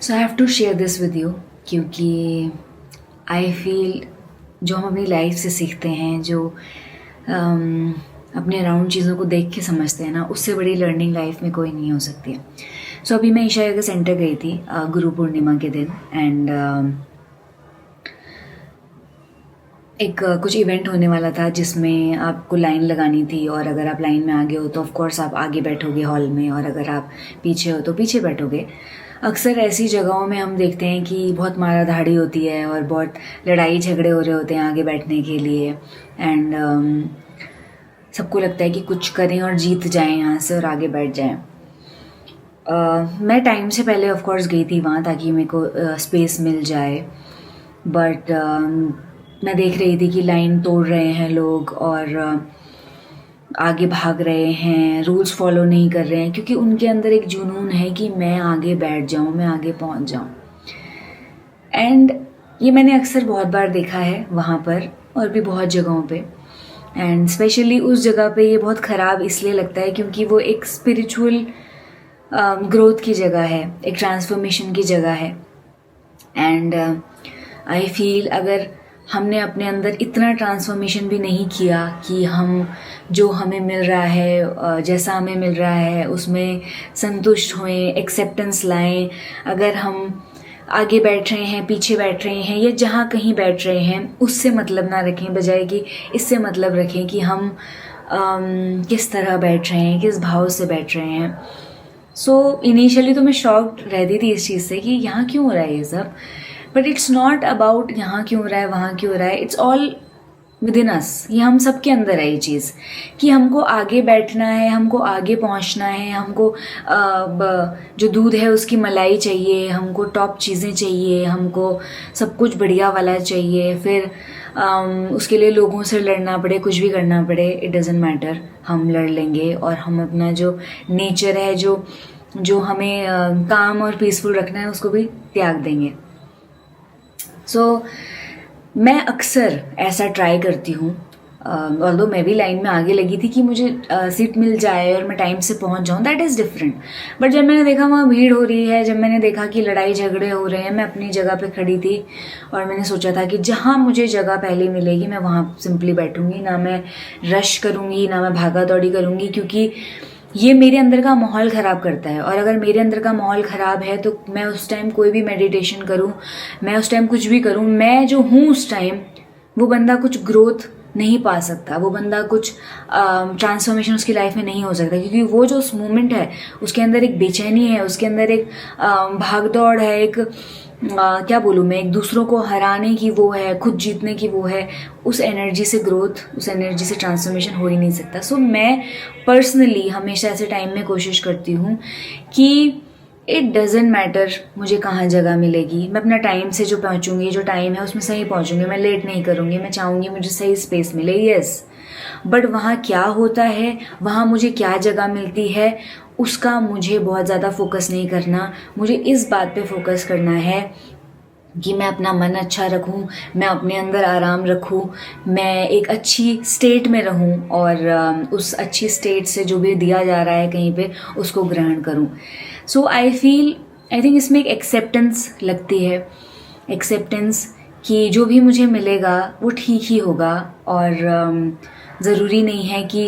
So I have to share this with you क्योंकि I feel जो हम अपनी लाइफ से सीखते हैं, जो अपने अराउंड चीज़ों को देख के समझते हैं ना, उससे बड़ी लर्निंग लाइफ में कोई नहीं हो सकती है। सो अभी मैं ईशा योगा सेंटर गई थी गुरु पूर्णिमा के दिन एंड एक कुछ इवेंट होने वाला था जिसमें आपको लाइन लगानी थी और अगर आप लाइन में आगे हो तो ऑफ कोर्स आप आगे बैठोगे हॉल में और अगर आप पीछे हो तो पीछे बैठोगे। अक्सर ऐसी जगहों में हम देखते हैं कि बहुत मारा धाड़ी होती है और बहुत लड़ाई झगड़े हो रहे होते हैं आगे बैठने के लिए एंड सबको लगता है कि कुछ करें और जीत जाएं यहाँ से और आगे बैठ जाएं। मैं टाइम से पहले ऑफ कोर्स गई थी वहाँ ताकि मेरे को स्पेस मिल जाए, बट मैं देख रही थी कि लाइन तोड़ रहे हैं लोग और आगे भाग रहे हैं, रूल्स फॉलो नहीं कर रहे हैं क्योंकि उनके अंदर एक जुनून है कि मैं आगे बैठ जाऊं, मैं आगे पहुंच जाऊं। एंड ये मैंने अक्सर बहुत बार देखा है वहाँ पर और भी बहुत जगहों पे एंड स्पेशली उस जगह पे ये बहुत ख़राब इसलिए लगता है क्योंकि वो एक स्पिरिचुअल ग्रोथ की जगह है, एक ट्रांसफॉर्मेशन की जगह है। एंड आई फील अगर हमने अपने अंदर इतना ट्रांसफॉर्मेशन भी नहीं किया कि हम जो हमें मिल रहा है, जैसा हमें मिल रहा है उसमें संतुष्ट होएं, एक्सेप्टेंस लाएं, अगर हम आगे बैठ रहे हैं, पीछे बैठ रहे हैं या जहाँ कहीं बैठ रहे हैं उससे मतलब ना रखें, बजाय कि इससे मतलब रखें कि हम किस तरह बैठ रहे हैं, किस भाव से बैठ रहे हैं। सो इनिशियली तो मैं शॉक्ड रहती थी इस चीज़ से कि यहाँ क्यों हो रहा है ये सब, बट इट्स नॉट अबाउट यहाँ क्यों हो रहा है, वहाँ क्यों हो रहा है, इट्स ऑल विद इन अस। ये हम सब के अंदर है ये चीज़ कि हमको आगे बैठना है, हमको आगे पहुँचना है, हमको जो दूध है उसकी मलाई चाहिए, हमको टॉप चीज़ें चाहिए, हमको सब कुछ बढ़िया वाला चाहिए, फिर उसके लिए लोगों से लड़ना पड़े, कुछ भी करना पड़े, इट डजेंट मैटर, हम लड़ लेंगे और हम अपना जो नेचर है, जो हमें काम और पीसफुल रखना है उसको भी त्याग देंगे। सो मैं अक्सर ऐसा ट्राई करती हूँ, ऑल्दो मैं भी लाइन में आगे लगी थी कि मुझे सीट मिल जाए और मैं टाइम से पहुँच जाऊँ, दैट इज़ डिफरेंट। बट जब मैंने देखा वहाँ भीड़ हो रही है, जब मैंने देखा कि लड़ाई झगड़े हो रहे हैं, मैं अपनी जगह पे खड़ी थी और मैंने सोचा था कि जहाँ मुझे जगह पहले मिलेगी मैं वहाँ सिंपली बैठूँगी, ना मैं रश करूँगी, ना मैं भागा दौड़ी करूँगी, क्योंकि ये मेरे अंदर का माहौल ख़राब करता है। और अगर मेरे अंदर का माहौल ख़राब है तो मैं उस टाइम कोई भी मेडिटेशन करूँ, मैं उस टाइम कुछ भी करूँ, मैं जो हूँ उस टाइम वो बंदा कुछ ग्रोथ नहीं पा सकता, वो बंदा कुछ ट्रांसफॉर्मेशन उसकी लाइफ में नहीं हो सकता, क्योंकि वो जो उस मोमेंट है उसके अंदर एक बेचैनी है, उसके अंदर एक भाग दौड़ है, एक क्या बोलूँ मैं, एक दूसरों को हराने की वो है, खुद जीतने की वो है। उस एनर्जी से ग्रोथ, उस एनर्जी से ट्रांसफॉर्मेशन हो ही नहीं सकता। सो मैं पर्सनली हमेशा ऐसे टाइम में कोशिश करती हूँ कि इट डजेंट मैटर मुझे कहाँ जगह मिलेगी, मैं अपना टाइम से जो पहुँचूंगी, जो टाइम है उसमें सही पहुँचूंगी, मैं लेट नहीं करूँगी, मैं चाहूँगी मुझे सही स्पेस मिले, यस। बट वहाँ क्या होता है, वहाँ मुझे क्या जगह मिलती है, उसका मुझे बहुत ज़्यादा फोकस नहीं करना। मुझे इस बात पे फोकस करना है कि मैं अपना मन अच्छा रखूं, मैं अपने अंदर आराम रखूं, मैं एक अच्छी स्टेट में रहूं और उस अच्छी स्टेट से जो भी दिया जा रहा है कहीं पे उसको ग्रहण करूं। सो आई थिंक इसमें एक एक्सेप्टेंस लगती है, एक्सेप्टेंस कि जो भी मुझे मिलेगा वो ठीक ही होगा और ज़रूरी नहीं है कि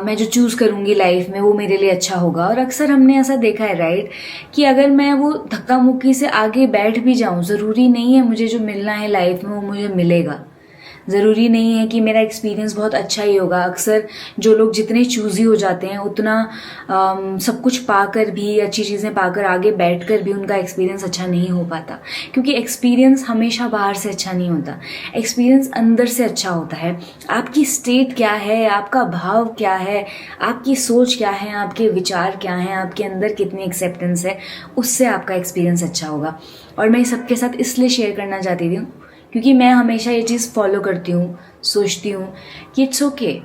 मैं जो चूज़ करूँगी लाइफ में वो मेरे लिए अच्छा होगा। और अक्सर हमने ऐसा देखा है, राइट, कि अगर मैं वो धक्का मुक्की से आगे बैठ भी जाऊँ, ज़रूरी नहीं है मुझे जो मिलना है लाइफ में वो मुझे मिलेगा, ज़रूरी नहीं है कि मेरा एक्सपीरियंस बहुत अच्छा ही होगा। अक्सर जो लोग जितने चूज़ी हो जाते हैं उतना सब कुछ पाकर भी, अच्छी चीज़ें पाकर आगे बैठकर भी उनका एक्सपीरियंस अच्छा नहीं हो पाता, क्योंकि एक्सपीरियंस हमेशा बाहर से अच्छा नहीं होता, एक्सपीरियंस अंदर से अच्छा होता है। आपकी स्टेट क्या है, आपका भाव क्या है, आपकी सोच क्या है, आपके विचार क्या हैं, आपके अंदर कितनी एक्सेप्टेंस है, उससे आपका एक्सपीरियंस अच्छा होगा। और मैं सबके साथ इसलिए शेयर करना चाहती थी क्योंकि मैं हमेशा ये चीज़ फॉलो करती हूँ, सोचती हूँ कि इट्स ओके,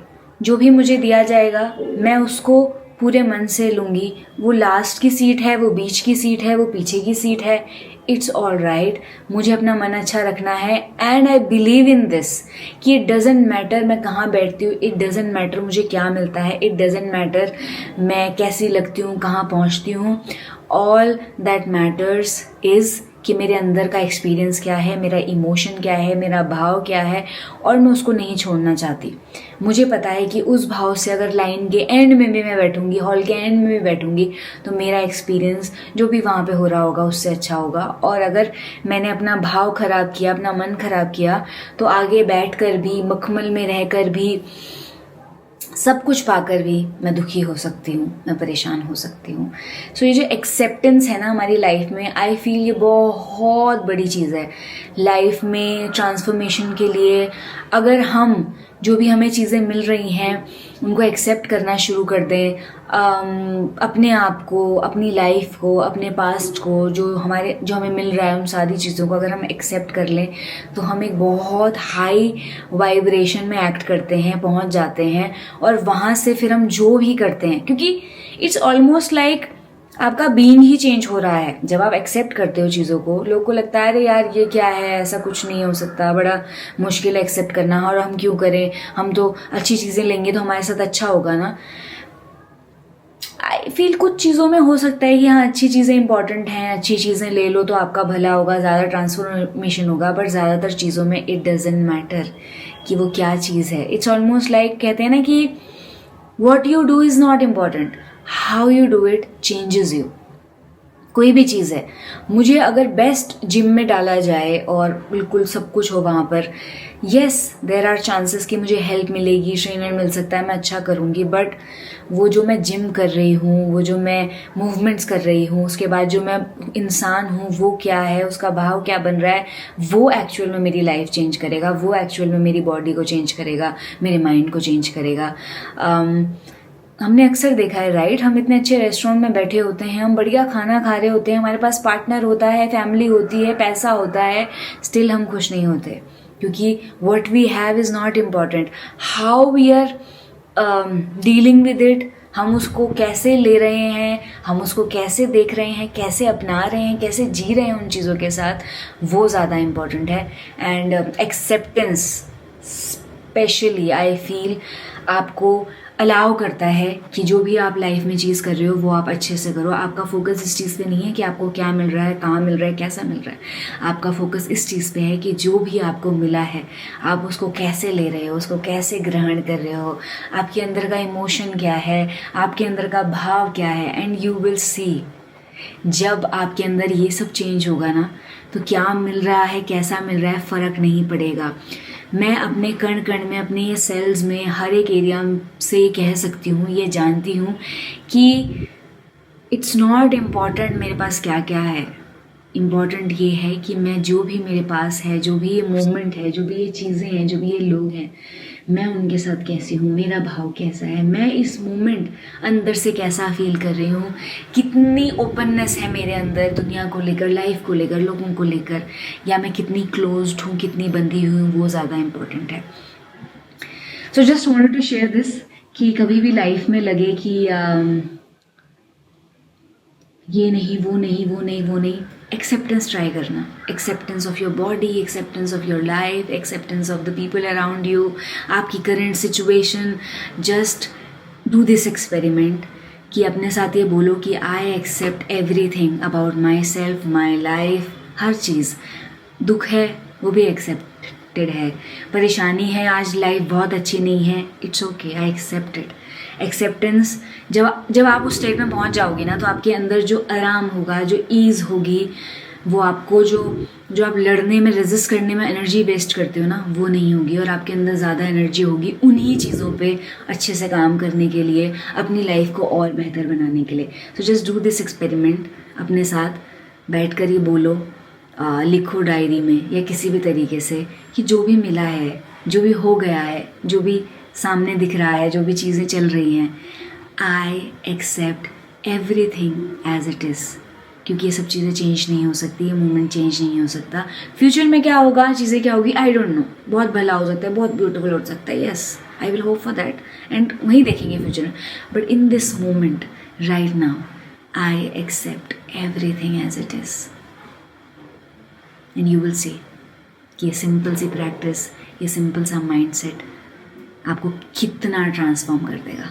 जो भी मुझे दिया जाएगा मैं उसको पूरे मन से लूँगी। वो लास्ट की सीट है, वो बीच की सीट है, वो पीछे की सीट है, इट्स ऑल राइट। मुझे अपना मन अच्छा रखना है and I believe in this कि इट डजेंट मैटर मैं कहाँ बैठती हूँ, इट डजेंट मैटर मुझे क्या मिलता है, इट डजेंट मैटर मैं कैसी लगती हूँ, कहाँ पहुँचती हूँ। ऑल दैट मैटर्स इज़ कि मेरे अंदर का एक्सपीरियंस क्या है, मेरा इमोशन क्या है, मेरा भाव क्या है, और मैं उसको नहीं छोड़ना चाहती। मुझे पता है कि उस भाव से अगर लाइन के एंड में भी मैं बैठूंगी, हॉल के एंड में भी बैठूंगी, तो मेरा एक्सपीरियंस जो भी वहाँ पे हो रहा होगा उससे अच्छा होगा। और अगर मैंने अपना भाव ख़राब किया, अपना मन ख़राब किया, तो आगे बैठ कर भी, मखमल में रह कर भी, सब कुछ पाकर भी मैं दुखी हो सकती हूँ, मैं परेशान हो सकती हूँ। सो ये जो एक्सेप्टेंस है ना हमारी लाइफ में, आई फील ये बहुत बड़ी चीज़ है लाइफ में ट्रांसफॉर्मेशन के लिए। अगर हम जो भी हमें चीज़ें मिल रही हैं उनको एक्सेप्ट करना शुरू कर दें, अपने आप को, अपनी लाइफ को, अपने पास्ट को, जो हमें मिल रहा है उन सारी चीज़ों को अगर हम एक्सेप्ट कर लें, तो हम एक बहुत हाई वाइब्रेशन में एक्ट करते हैं, पहुंच जाते हैं। और वहाँ से फिर हम जो भी करते हैं, क्योंकि इट्स ऑलमोस्ट लाइक आपका बीइंग ही चेंज हो रहा है जब आप एक्सेप्ट करते हो चीज़ों को। लोगों को लगता है अरे यार ये क्या है, ऐसा कुछ नहीं हो सकता, बड़ा मुश्किल है एक्सेप्ट करना, और हम क्यों करें, हम तो अच्छी चीज़ें लेंगे तो हमारे साथ अच्छा होगा ना। आई फील कुछ चीज़ों में हो सकता है कि हाँ अच्छी चीज़ें इंपॉर्टेंट हैं, अच्छी चीज़ें ले लो तो आपका भला होगा, ज़्यादा ट्रांसफॉर्मेशन होगा, बट ज़्यादातर चीज़ों में इट डजेंट मैटर कि वो क्या चीज़ है। इट्स ऑलमोस्ट लाइक कहते हैं ना कि what you do is not important, how you do it changes you. कोई भी चीज़ है, मुझे अगर बेस्ट जिम में डाला जाए और बिल्कुल सब कुछ हो वहाँ पर, येस देर आर चांसेस कि मुझे हेल्प मिलेगी, ट्रेनर मिल सकता है, मैं अच्छा करूँगी, बट वो जो मैं जिम कर रही हूँ, वो जो मैं मूवमेंट्स कर रही हूँ, उसके बाद जो मैं इंसान हूँ वो क्या है, उसका भाव क्या बन रहा है, वो एक्चुअल में मेरी लाइफ चेंज करेगा, वो एक्चुअल में मेरी बॉडी को चेंज करेगा, मेरे माइंड को चेंज करेगा। हमने अक्सर देखा है राइट, हम इतने अच्छे रेस्टोरेंट में बैठे होते हैं, हम बढ़िया खाना खा रहे होते हैं, हमारे पास पार्टनर होता है, फैमिली होती है, पैसा होता है, स्टिल हम खुश नहीं होते, क्योंकि what we have is not important, how we are dealing with it, हम उसको कैसे ले रहे हैं, हम उसको कैसे देख रहे हैं, कैसे अपना रहे हैं, कैसे जी रहे हैं उन चीज़ों के साथ, वो ज़्यादा इम्पॉर्टेंट है। And acceptance specially I feel आपको अलाउ करता है कि जो भी आप लाइफ में चीज़ कर रहे हो वो आप अच्छे से करो। आपका फोकस इस चीज़ पे नहीं है कि आपको क्या मिल रहा है, कहाँ मिल रहा है, कैसा मिल रहा है। आपका फोकस इस चीज़ पे है कि जो भी आपको मिला है आप उसको कैसे ले रहे हो, उसको कैसे ग्रहण कर रहे हो, आपके अंदर का इमोशन क्या है, आपके अंदर का भाव क्या है। एंड यू विल सी, जब आपके अंदर ये सब चेंज होगा ना, तो क्या मिल रहा है, कैसा मिल रहा है, फ़र्क नहीं पड़ेगा। मैं अपने कण कण में, अपने ये सेल्स में, हर एक एरिया से कह सकती हूँ, ये जानती हूँ कि इट्स नॉट इम्पॉर्टेंट मेरे पास क्या क्या है, इम्पॉर्टेंट ये है कि मैं जो भी मेरे पास है, जो भी ये मोमेंट है, जो भी ये चीज़ें हैं, जो भी ये लोग हैं, मैं उनके साथ कैसी हूँ, मेरा भाव कैसा है, मैं इस मोमेंट अंदर से कैसा फील कर रही हूँ, कितनी ओपननेस है मेरे अंदर दुनिया को लेकर, लाइफ को लेकर, लोगों को लेकर, या मैं कितनी क्लोज्ड हूँ, कितनी बंधी हुई हूँ, वो ज़्यादा इम्पोर्टेंट है। So just wanted to share this कि कभी भी लाइफ में लगे कि ये नहीं, वो नहीं, वो नहीं, वो नहीं, एक्सेप्टेंस ट्राई करना, acceptance of your body, acceptance of your life, acceptance of the people around you, आपकी current situation. Just do this experiment कि अपने साथ ये बोलो कि I accept everything about myself, my life, हर चीज़। दुख है वो भी एक्सेप्टेड है, परेशानी है, आज लाइफ बहुत अच्छी नहीं है, it's okay, I accept it. Acceptance जब आप उस स्टेट में पहुंच जाओगे ना, तो आपके अंदर जो आराम होगा, जो ईज़ होगी, वो आपको जो आप लड़ने में, रेजिस्ट करने में एनर्जी वेस्ट करते हो ना, वो नहीं होगी, और आपके अंदर ज़्यादा एनर्जी होगी उन्हीं चीज़ों पे अच्छे से काम करने के लिए, अपनी लाइफ को और बेहतर बनाने के लिए। So just do this experiment, अपने साथ बैठ कर ये बोलो, लिखो डायरी में या किसी भी तरीके से कि जो भी मिला है, जो भी हो गया है, जो भी सामने दिख रहा है, जो भी चीज़ें चल रही हैं, I accept everything as it is. क्योंकि ये सब चीज़ें चेंज नहीं हो सकती, ये मोमेंट चेंज नहीं हो सकता। फ्यूचर में क्या होगा, चीज़ें क्या होगी, आई डोंट नो, बहुत भला हो सकता है, बहुत ब्यूटीफुल हो सकता है, yes I will hope for that, and वही देखेंगे फ्यूचर में। But in this moment right now I accept everything as it is, and you will see कि ये सिंपल सी प्रैक्टिस, ये सिंपल सा माइंड सेट आपको कितना ट्रांसफॉर्म कर देगा।